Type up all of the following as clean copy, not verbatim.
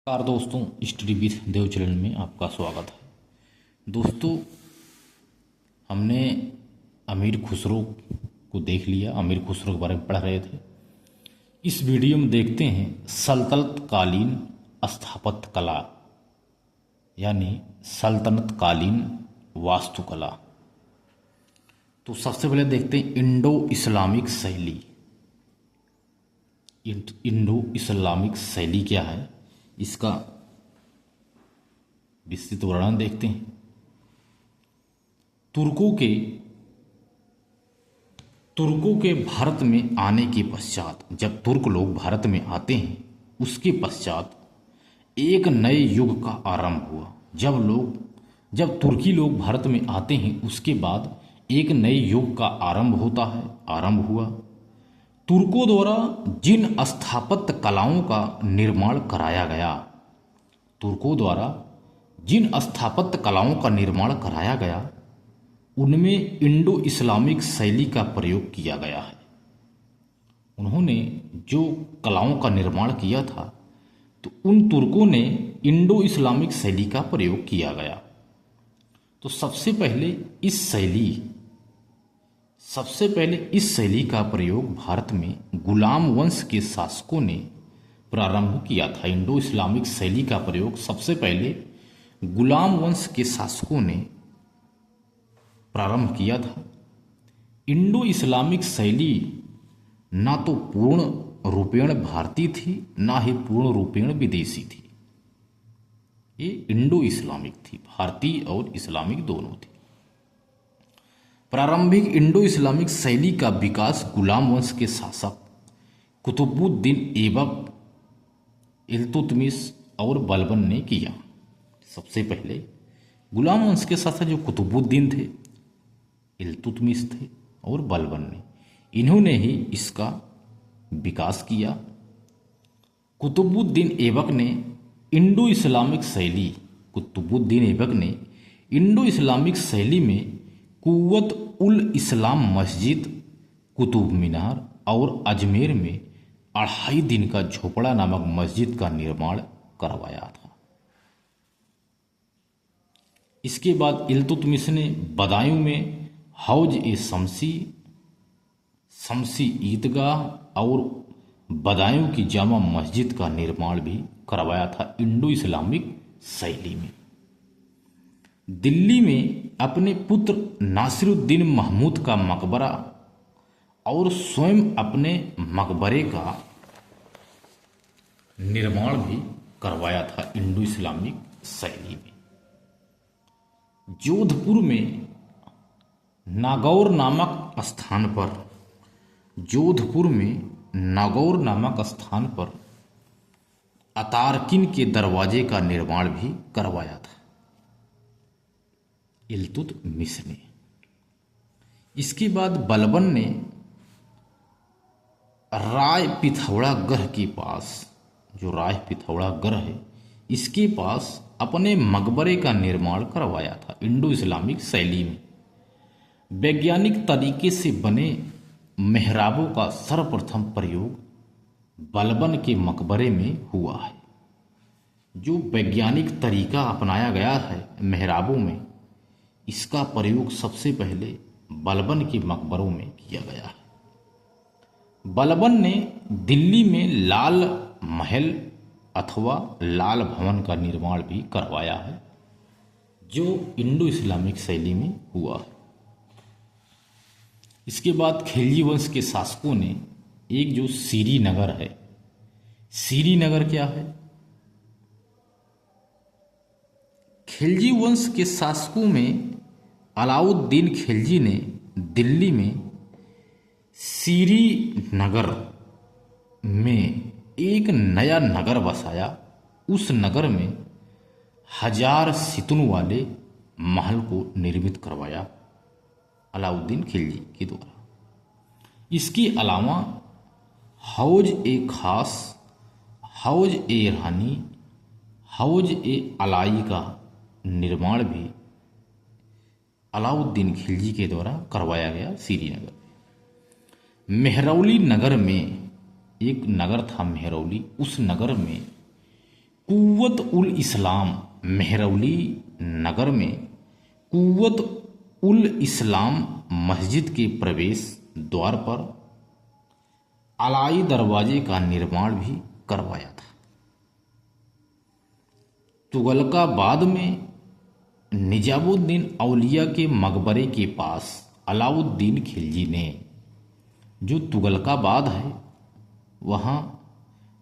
नमस्कार दोस्तों, study with Dev channel में आपका स्वागत है। दोस्तों, हमने अमीर खुसरो को देख लिया। अमीर खुसरो के बारे में पढ़ रहे थे। इस वीडियो में देखते हैं सल्तनत कालीन स्थापत्य कला यानी सल्तनत कालीन वास्तुकला। तो सबसे पहले देखते हैं इंडो इस्लामिक शैली। इंडो इस्लामिक शैली क्या है, इसका विस्तृत वर्णन देखते हैं। तुर्कों के भारत में आने के पश्चात, जब तुर्क लोग भारत में आते हैं उसके पश्चात एक नए युग का आरंभ हुआ। जब तुर्की लोग भारत में आते हैं उसके बाद एक नए युग का आरंभ हुआ। तुर्कों द्वारा जिन स्थापत्य कलाओं का निर्माण कराया गया उनमें इंडो इस्लामिक शैली का प्रयोग किया गया है। उन्होंने जो कलाओं का निर्माण किया था तो उन तुर्कों ने इंडो इस्लामिक शैली का प्रयोग किया गया। तो सबसे पहले इस शैली का प्रयोग भारत में गुलाम वंश के शासकों ने प्रारंभ किया था। इंडो इस्लामिक शैली का प्रयोग सबसे पहले गुलाम वंश के शासकों ने प्रारंभ किया था। इंडो इस्लामिक शैली ना तो पूर्ण रूपेण भारतीय थी, ना ही पूर्ण रूपेण विदेशी थी। ये इंडो इस्लामिक थी, भारतीय और इस्लामिक दोनों थी। प्रारंभिक इंडो इस्लामिक शैली का विकास गुलाम वंश के शासक कुतुबुद्दीन ऐबक, इल्तुतमिश और बलबन ने किया। सबसे पहले गुलाम वंश के शासक जो कुतुबुद्दीन थे, इल्तुतमिश थे और बलबन ने, इन्होंने ही इसका विकास किया। कुतुबुद्दीन ऐबक ने इंडो इस्लामिक शैली में कुव्वत उल इस्लाम मस्जिद, कुतुब मीनार और अजमेर में 2.5 दिन का झोपड़ा नामक मस्जिद का निर्माण करवाया था। इसके बाद इल्तुतमिश ने बदायूं में हौज ए शमसी ईदगाह और बदायूं की जामा मस्जिद का निर्माण भी करवाया था इंडो इस्लामिक शैली में। दिल्ली में अपने पुत्र नासिरुद्दीन महमूद का मकबरा और स्वयं अपने मकबरे का निर्माण भी करवाया था इंडो इस्लामिक शैली में। जोधपुर में नागौर नामक स्थान पर अतारकिन के दरवाजे का निर्माण भी करवाया था इल्तुतमिश ने। इसके बाद बलबन ने राय पिथौरा गढ़ के पास, जो राय पिथौरा गढ़ है, इसके पास अपने मकबरे का निर्माण करवाया था इंडो इस्लामिक शैली में। वैज्ञानिक तरीके से बने मेहराबों का सर्वप्रथम प्रयोग बलबन के मकबरे में हुआ है। जो वैज्ञानिक तरीका अपनाया गया है मेहराबों में, इसका प्रयोग सबसे पहले बलबन के मकबरों में किया गया है। बलबन ने दिल्ली में लाल महल अथवा लाल भवन का निर्माण भी करवाया है, जो इंडो इस्लामिक शैली में हुआ है। इसके बाद खिलजी वंश के शासकों ने एक जो श्रीनगर है, श्रीनगर क्या है? खिलजी वंश के शासकों में अलाउद्दीन खिलजी ने दिल्ली में श्रीनगर में एक नया नगर बसाया। उस नगर में 1000 सितुन वाले महल को निर्मित करवाया अलाउद्दीन खिलजी के द्वारा। इसके अलावा हौज ए खास, हौज ए रानी, हौज ए अलाई का निर्माण भी अलाउद्दीन खिलजी के द्वारा करवाया गया श्रीनगर। मेहरौली नगर में एक नगर था मेहरौली, उस नगर में कुव्वत उल इस्लाम मेहरौली नगर में कुव्वत उल इस्लाम मस्जिद के प्रवेश द्वार पर अलाई दरवाजे का निर्माण भी करवाया था। तुगलकाबाद में निजामुद्दीन औलिया के मकबरे के पास अलाउद्दीन खिलजी ने, जो तुगलकाबाद है वहाँ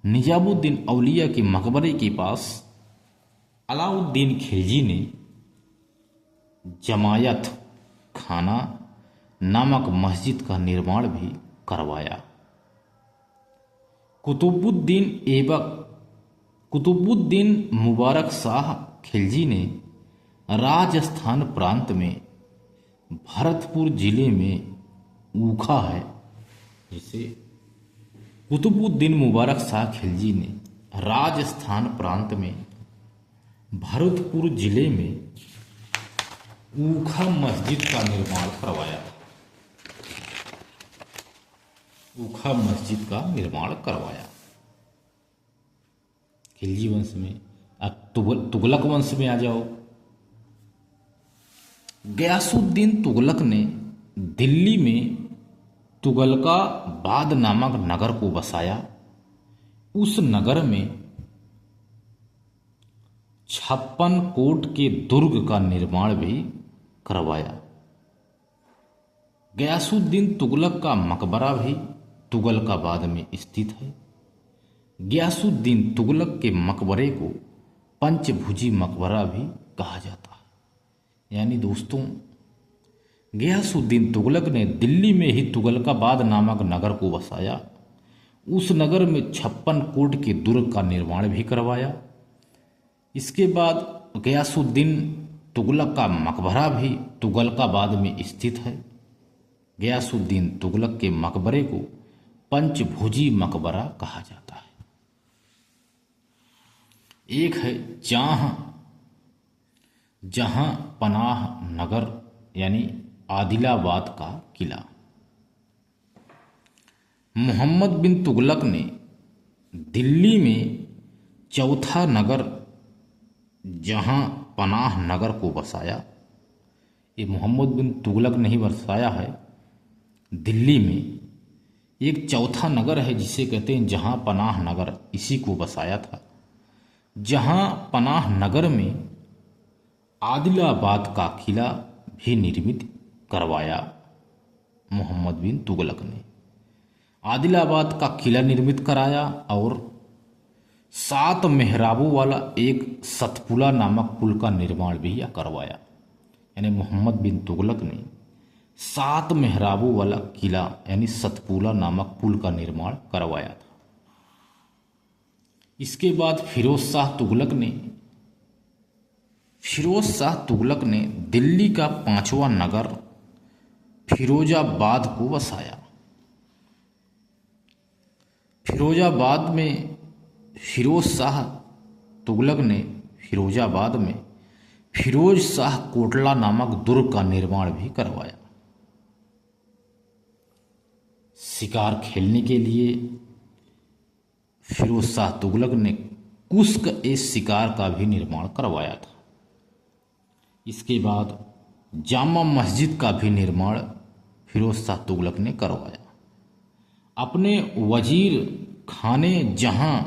निजामुद्दीन औलिया के मकबरे के पास अलाउद्दीन खिलजी ने जमायत खाना नामक मस्जिद का निर्माण भी करवाया। कुतुबुद्दीन मुबारक शाह खिलजी ने राजस्थान प्रांत में भरतपुर जिले में ऊखा है, जिसे कुतुबुद्दीन मुबारक शाह खिलजी ने राजस्थान प्रांत में भरतपुर जिले में ऊखा मस्जिद का निर्माण करवाया था। ऊखा मस्जिद का निर्माण करवाया। खिलजी वंश में। अब तुगलक वंश में आ जाओ। गयासुद्दीन तुगलक ने दिल्ली में तुगलकाबाद नामक नगर को बसाया। उस नगर में 56 कोट के दुर्ग का निर्माण भी करवाया। गयासुद्दीन तुगलक का मकबरा भी तुगलकाबाद में स्थित है। गयासुद्दीन तुगलक के मकबरे को पंचभुजी मकबरा भी कहा जाता है। यानी दोस्तों, गयासुद्दीन तुगलक ने दिल्ली में ही तुगलकाबाद नामक नगर को बसाया। उस नगर में 56 कोट के दुर्ग का निर्माण भी करवाया। इसके बाद गयासुद्दीन तुगलक का मकबरा भी तुगलकाबाद में स्थित है। गयासुद्दीन तुगलक के मकबरे को पंचभुजी मकबरा कहा जाता है। एक है जहां पनाह नगर यानी आदिलाबाद का किला। मोहम्मद बिन तुगलक ने दिल्ली में चौथा नगर जहां पनाह नगर को बसाया। ये मोहम्मद बिन तुगलक ने ही बसाया है। दिल्ली में एक चौथा नगर है जिसे कहते हैं जहां पनाह नगर, इसी को बसाया था। जहां पनाह नगर में आदिलाबाद का किला भी निर्मित करवाया मोहम्मद बिन तुगलक ने। आदिलाबाद का किला निर्मित कराया और 7 मेहराबों वाला एक सतपुला नामक पुल का निर्माण भी करवाया। यानी मोहम्मद बिन तुगलक ने 7 मेहराबों वाला किला यानी सतपुला नामक पुल का निर्माण करवाया था। इसके बाद फिरोज शाह तुगलक ने दिल्ली का 5वां नगर फिरोजाबाद को बसाया। फिरोजाबाद में फिरोज शाह तुगलक ने फिरोजाबाद में फिरोज शाह कोटला नामक दुर्ग का निर्माण भी करवाया। शिकार खेलने के लिए फिरोज शाह तुगलक ने कुश्क ए शिकार का भी निर्माण करवाया था। इसके बाद जामा मस्जिद का भी निर्माण फिरोज शाह तुगलक ने करवाया। अपने वजीर खाने जहां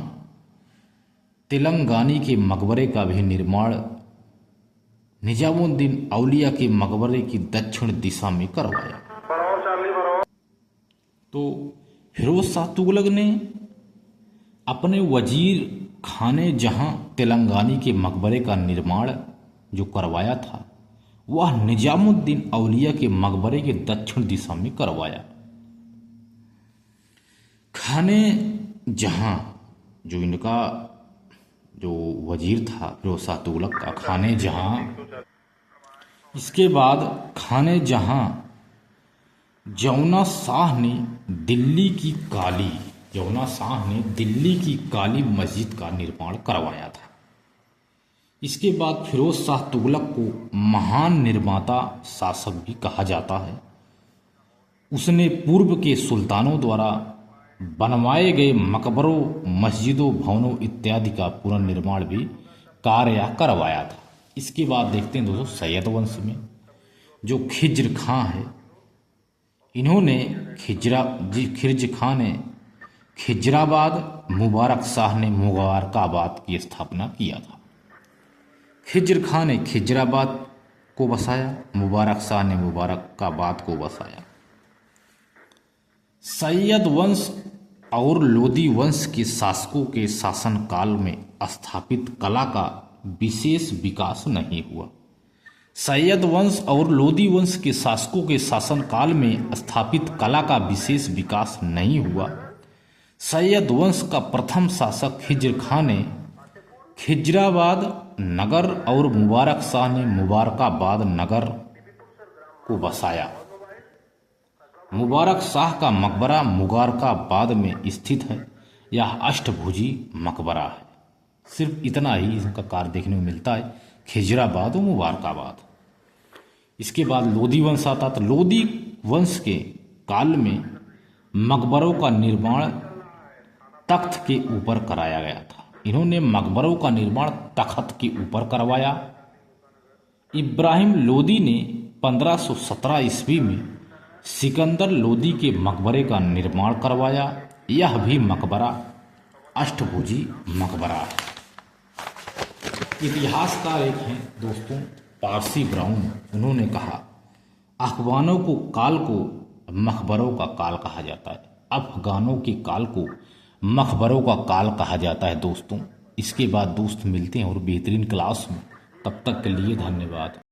तेलंगानी के मकबरे का भी निर्माण निजामुद्दीन औलिया के मकबरे की दक्षिण दिशा में करवाया। तो फिरोज शाह तुगलक ने अपने वजीर खाने जहां तेलंगानी के मकबरे का निर्माण जो करवाया था वह निजामुद्दीन औलिया के मकबरे के दक्षिण दिशा में करवाया। खाने जहां जो इनका जो वजीर था फिरोज शाह तुगलक का खाने जहां, इसके बाद खाने जहां जौना शाह ने दिल्ली की काली मस्जिद का निर्माण करवाया था। इसके बाद फिरोज शाह तुगलक को महान निर्माता शासक भी कहा जाता है। उसने पूर्व के सुल्तानों द्वारा बनवाए गए मकबरों, मस्जिदों, भवनों इत्यादि का पुनर्निर्माण भी कार्य करवाया था। इसके बाद देखते हैं दोस्तों सैयद वंश में जो खिज्र खां है, इन्होंने खिज्र खां ने खिजराबाद, मुबारक शाह ने मुबारकाबाद की स्थापना किया था। खिज्र खां ने खिजराबाद को बसाया, मुबारक शाह ने मुबारकाबाद को बसाया। सैयद वंश और लोदी वंश के शासकों के शासनकाल में स्थापित कला का विशेष विकास नहीं हुआ। सैयद वंश और लोदी वंश के शासकों के शासनकाल में स्थापित कला का विशेष विकास नहीं हुआ। सैयद वंश का प्रथम शासक खिज्र खां ने खिजराबाद नगर और मुबारक शाह ने मुबारकाबाद नगर को बसाया। मुबारक शाह का मकबरा मुबारकाबाद में स्थित है। यह अष्टभुजी मकबरा है। सिर्फ इतना ही इसका कार्य देखने में मिलता है, खिजराबाद और मुबारकाबाद। इसके बाद लोदी वंश आता, तो लोदी वंश के काल में मकबरों का निर्माण तख्त के ऊपर कराया गया था। इन्होंने मकबरों का निर्माण तख्त के ऊपर करवाया। इब्राहिम लोदी ने 1517 ईस्वी में सिकंदर लोदी के मकबरे का निर्माण करवाया। यह भी मकबरा अष्टभुजी मकबरा है। इतिहासकार एक हैं दोस्तों पारसी ब्राउन, उन्होंने कहा अफगानों को काल को मकबरों का काल कहा जाता है। अफगानों के काल को मकबरों का काल कहा जाता है दोस्तों। इसके बाद दोस्त मिलते हैं और बेहतरीन क्लास में, तब तक के लिए धन्यवाद।